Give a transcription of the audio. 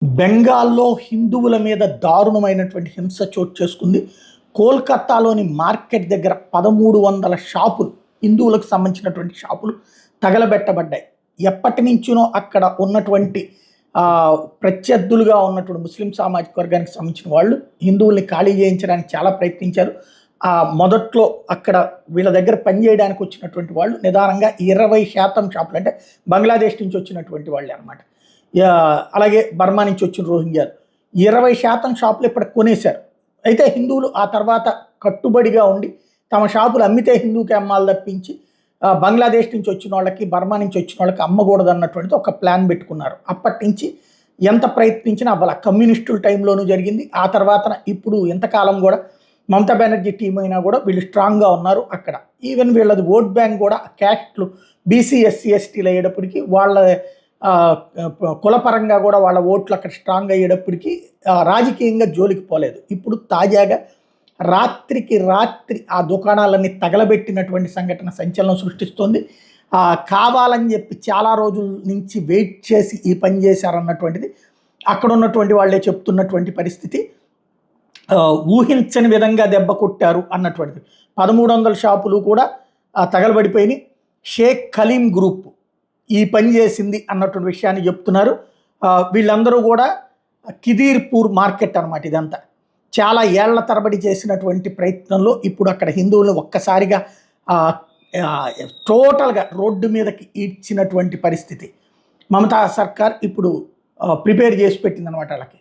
బెంగాల్లో హిందువుల మీద దారుణమైనటువంటి హింస చోటు చేసుకుంది. కోల్కతాలోని మార్కెట్ దగ్గర 1300 షాపులు, హిందువులకు సంబంధించినటువంటి షాపులు తగలబెట్టబడ్డాయి. ఎప్పటి నుంచినో అక్కడ ఉన్నటువంటి ప్రత్యర్థులుగా ఉన్నటువంటి ముస్లిం సామాజిక వర్గానికి సంబంధించిన వాళ్ళు హిందువుల్ని ఖాళీ చేయించడానికి చాలా ప్రయత్నించారు. మొదట్లో అక్కడ వీళ్ళ దగ్గర పనిచేయడానికి వచ్చినటువంటి వాళ్ళు నిదానంగా 20% షాపులు, అంటే బంగ్లాదేశ్ నుంచి వచ్చినటువంటి వాళ్ళే అనమాట. అలాగే బర్మా నుంచి వచ్చిన రోహింగ్యాలు 20% షాపులు ఇప్పుడు కొనేశారు. అయితే హిందువులు ఆ తర్వాత కట్టుబడిగా ఉండి తమ షాపులు అమ్మితే హిందూకి అమ్మాలి తప్పించి బంగ్లాదేశ్ నుంచి వచ్చిన వాళ్ళకి, బర్మా నుంచి వచ్చిన వాళ్ళకి అమ్మకూడదు అన్నటువంటిది ఒక ప్లాన్ పెట్టుకున్నారు. అప్పటి నుంచి ఎంత ప్రయత్నించినా అవ్వాలి. కమ్యూనిస్టుల టైంలోనూ జరిగింది. ఆ తర్వాత ఇప్పుడు ఎంతకాలం కూడా మమతా బెనర్జీ టీం అయినా కూడా వీళ్ళు స్ట్రాంగ్గా ఉన్నారు అక్కడ. ఈవెన్ వీళ్ళది ఓట్ బ్యాంక్ కూడా క్యాస్ట్లు బీసీ ఎస్సీ ఎస్టీలు అయ్యేటప్పటికి వాళ్ళ కులపరంగా కూడా వాళ్ళ ఓట్లు అక్కడ స్ట్రాంగ్ అయ్యేటప్పటికి రాజకీయంగా జోలికి పోలేదు. ఇప్పుడు తాజాగా రాత్రికి రాత్రి ఆ దుకాణాలన్నీ తగలబెట్టినటువంటి సంఘటన సంచలనం సృష్టిస్తోంది. కావాలని చెప్పి చాలా రోజుల నుంచి వెయిట్ చేసి ఈ పని చేశారన్నటువంటిది అక్కడ ఉన్నటువంటి వాళ్ళే చెప్తున్నటువంటి పరిస్థితి. ఊహించని విధంగా దెబ్బ కొట్టారు అన్నటువంటిది. 1300 షాపులు కూడా తగలబడిపోయినాయి. షేక్ ఖలీం గ్రూప్ ఈ పని చేసింది అన్నటువంటి విషయాన్ని చెప్తున్నారు. వీళ్ళందరూ కూడా కిదీర్పూర్ మార్కెట్ అనమాట. ఇదంతా చాలా ఏళ్ల తరబడి చేసినటువంటి ప్రయత్నంలో ఇప్పుడు అక్కడ హిందువులను ఒక్కసారిగా టోటల్గా రోడ్డు మీదకి ఈడ్చినటువంటి పరిస్థితి మమతా సర్కార్ ఇప్పుడు ప్రిపేర్ చేసి పెట్టిందనమాట వాళ్ళకి.